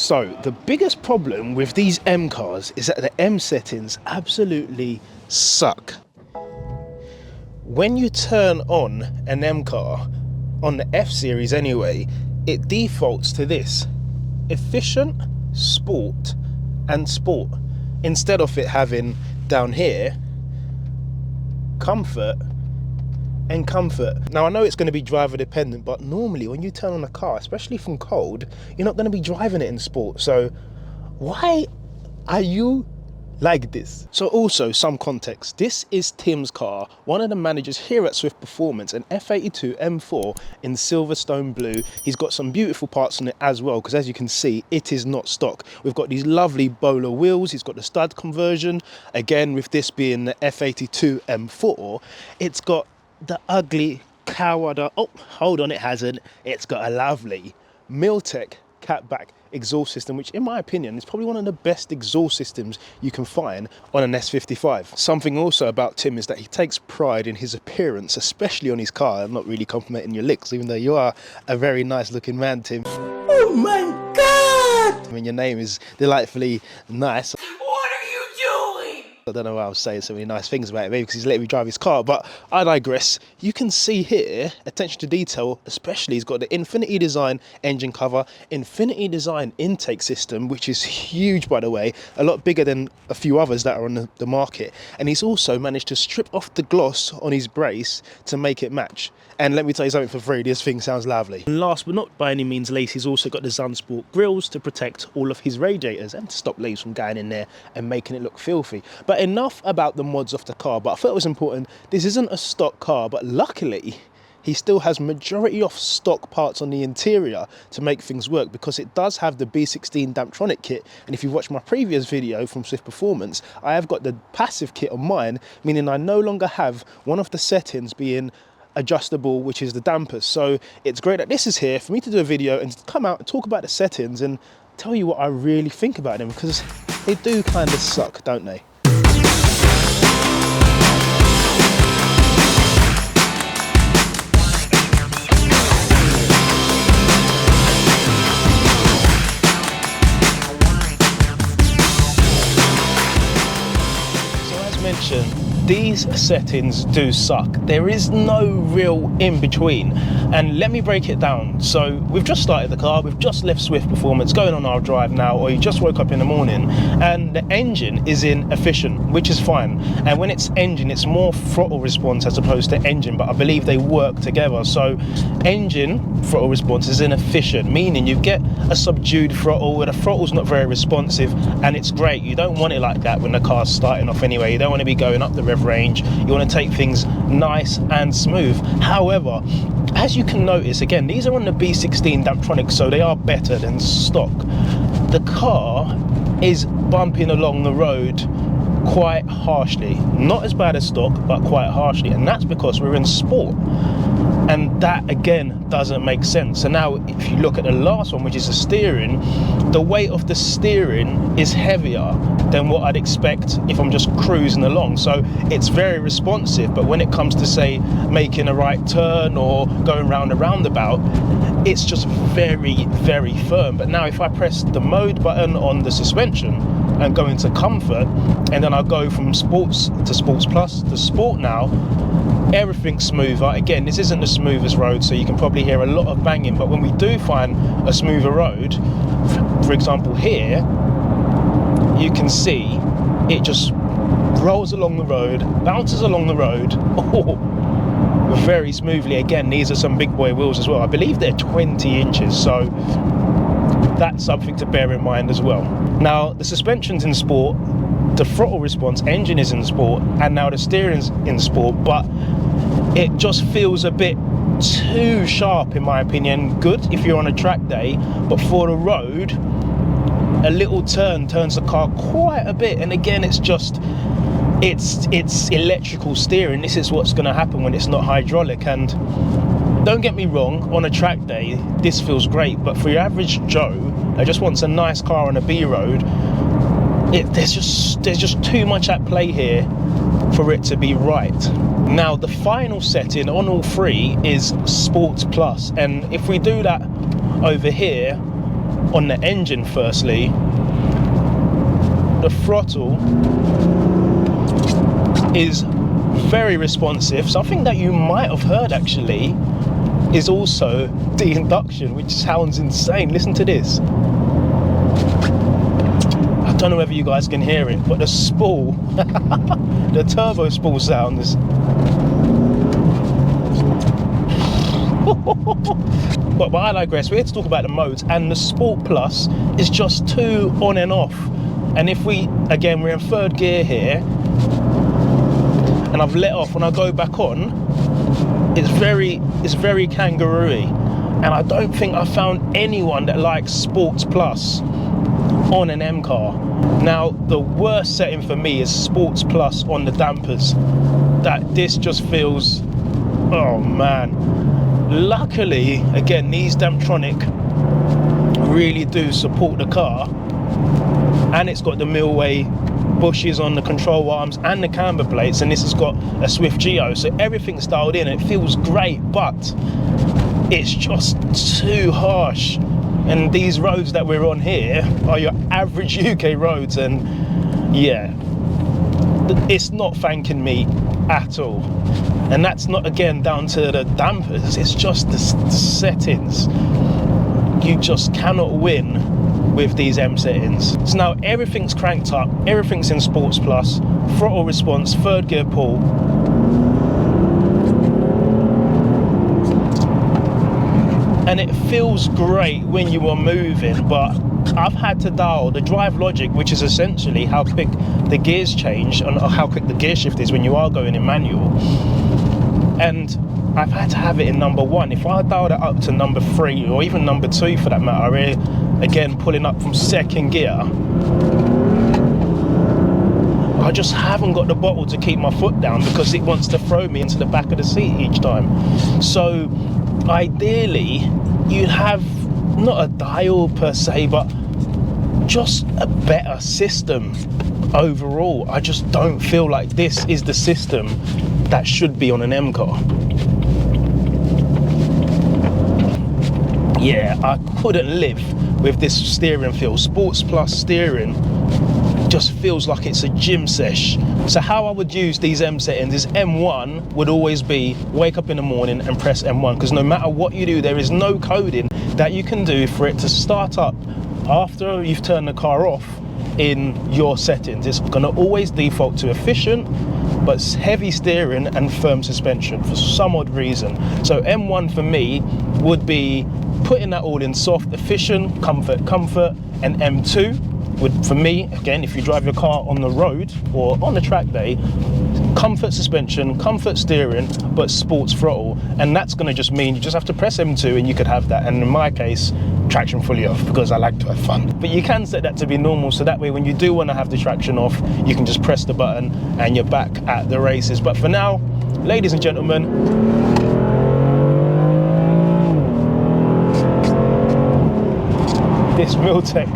So the biggest problem with these M cars is that the M settings absolutely suck. When you turn on an M car, on the F series anyway, it defaults to this: efficient, sport and sport, instead of it having down here comfort and comfort. Now I know it's going to be driver dependent, but normally when you turn on a car, especially from cold, you're not going to be driving it in sport. So why are you like this? So also some context, this is Tim's car, one of the managers here at Swift Performance, an F82 M4 in Silverstone blue. He's got some beautiful parts on it as well, because as you can see, it is not stock. We've got these lovely bowler wheels, he's got the stud conversion. Again, with this being the F82 M4, it's got the ugly coward, oh hold on, it hasn't, it's got a lovely Miltech catback exhaust system, which in my opinion is probably one of the best exhaust systems you can find on an S55. Something also about Tim is that he takes pride in his appearance, especially on his car. I'm not really complimenting your looks, even though you are a very nice looking man, Tim. Oh my god! I mean, your name is delightfully nice. I don't know why I was saying so many nice things about it, maybe because he's letting me drive his car, but I digress. You can see here, attention to detail, especially he's got the Infinity Design engine cover, Infinity Design intake system, which is huge by the way, a lot bigger than a few others that are on the market. And he's also managed to strip off the gloss on his brace to make it match. And let me tell you something for free, this thing sounds lovely. And last but not by any means least, he's also got the Sunsport grills to protect all of his radiators and to stop leaves from going in there and making it look filthy. But enough about the mods of the car, but I thought it was important. This isn't a stock car, but luckily he still has majority of stock parts on the interior to make things work, because it does have the B16 Damptronic kit. And if you watch my previous video from Swift Performance, I have got the passive kit on mine, meaning I no longer have one of the settings being adjustable, which is the dampers. So it's great that this is here for me to do a video and come out and talk about the settings and tell you what I really think about them, because they do kind of suck, don't they? So as mentioned, these settings do suck. There is no real in between, and let me break it down. So we've just started the car, we've just left Swift Performance, going on our drive now, or you just woke up in the morning, and the engine is in efficient, which is fine. And when it's engine, it's more throttle response as opposed to engine, but I believe they work together. So engine throttle response is in efficient, meaning you get a subdued throttle where the throttle's not very responsive, and it's great. You don't want it like that when the car's starting off anyway. You don't want to be going up the rev range, you want to take things nice and smooth. However, as you can notice, again, these are on the B16 Damptronic, so they are better than stock. The car is bumping along the road quite harshly, not as bad as stock, but quite harshly, and that's because we're in sport. And that again doesn't make sense. So now if you look at the last one, which is the steering, the weight of the steering is heavier than what I'd expect if I'm just cruising along. So it's very responsive, but when it comes to say making a right turn or going round a roundabout, it's just very, very firm. But now if I press the mode button on the suspension and go into comfort, and then I'll go from sports to sports plus to sport now, everything's smoother. Again, this isn't the smoothest road, so you can probably hear a lot of banging, but when we do find a smoother road, for example here, you can see it just rolls along the road, bounces along the road, very smoothly. Again, these are some big boy wheels as well. I believe they're 20 inches, so that's something to bear in mind as well. Now, the suspension's in sport, the throttle response engine is in sport, and now the steering's in sport, but it just feels a bit too sharp in my opinion. Good if you're on a track day, but for the road, a little turn turns the car quite a bit. And again, it's electrical steering. This is what's going to happen when it's not hydraulic. And don't get me wrong, on a track day this feels great, but for your average Joe that just wants a nice car on a B road, there's just too much at play here for it to be right. Now the final setting on all three is Sports Plus, and if we do that over here, on the engine firstly, the throttle is very responsive. Something that you might have heard actually is also the induction, which sounds insane. Listen to this. I don't know whether you guys can hear it, but the spool, the turbo spool sound is but I digress. We're here to talk about the modes, and the Sport Plus is just 2 on and off. And if we're in 3rd gear here, and I've let off, when I go back on, it's very kangaroo-y. And I don't think I found anyone that likes Sports Plus on an M car. Now, the worst setting for me is Sports Plus on the dampers. This just feels, oh man. Luckily, again, these Damptronic really do support the car, and it's got the Milway bushes on the control arms and the camber plates, and this has got a Swift Geo, so everything's dialed in. It feels great, but it's just too harsh. And these roads that we're on here are your average UK roads, and yeah, it's not thanking me at all. And that's not, again, down to the dampers, it's just the settings. You just cannot win with these M settings. So now everything's cranked up, everything's in Sports Plus, throttle response, 3rd gear pull. And it feels great when you are moving, but I've had to dial the drive logic, which is essentially how quick the gears change and how quick the gear shift is when you are going in manual. And I've had to have it in number 1. If I dial that up to number 3 or even number 2 for that matter, again pulling up from 2nd gear, I just haven't got the bottle to keep my foot down because it wants to throw me into the back of the seat each time. So ideally you'd have not a dial per se, but just a better system overall. I just don't feel like this is the system that should be on an M car. Yeah, I couldn't live with this steering feel. Sports Plus steering just feels like it's a gym sesh. So how I would use these M settings is M1 would always be wake up in the morning and press M1, because no matter what you do, there is no coding that you can do for it to start up after you've turned the car off in your settings. It's going to always default to efficient, but heavy steering and firm suspension for some odd reason. So M1 for me would be putting that all in soft, efficient, comfort, and M2 would, for me, again, if you drive your car on the road or on a track day, comfort suspension, comfort steering, but sports throttle. And that's going to just mean you just have to press M2 and you could have that. And in my case, traction fully off, because I like to have fun. But you can set that to be normal, so that way when you do want to have the traction off, you can just press the button and you're back at the races. But for now, ladies and gentlemen, this Miltech.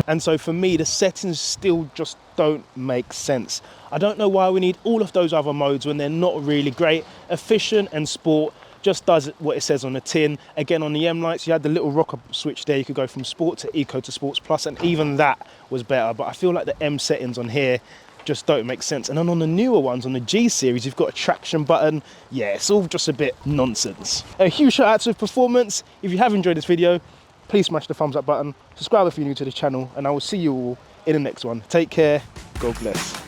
And so for me, the settings still just don't make sense. I don't know why we need all of those other modes when they're not really great. Efficient and sport just does what it says on the tin. Again, on the M lights, you had the little rocker switch there. You could go from sport to eco to sports plus, and even that was better. But I feel like the M settings on here just don't make sense. And then on the newer ones, on the G series, you've got a traction button. Yeah, it's all just a bit nonsense. A huge shout out to Performance. If you have enjoyed this video, please smash the thumbs up button, subscribe if you're new to the channel, and I will see you all in the next one. Take care, God bless.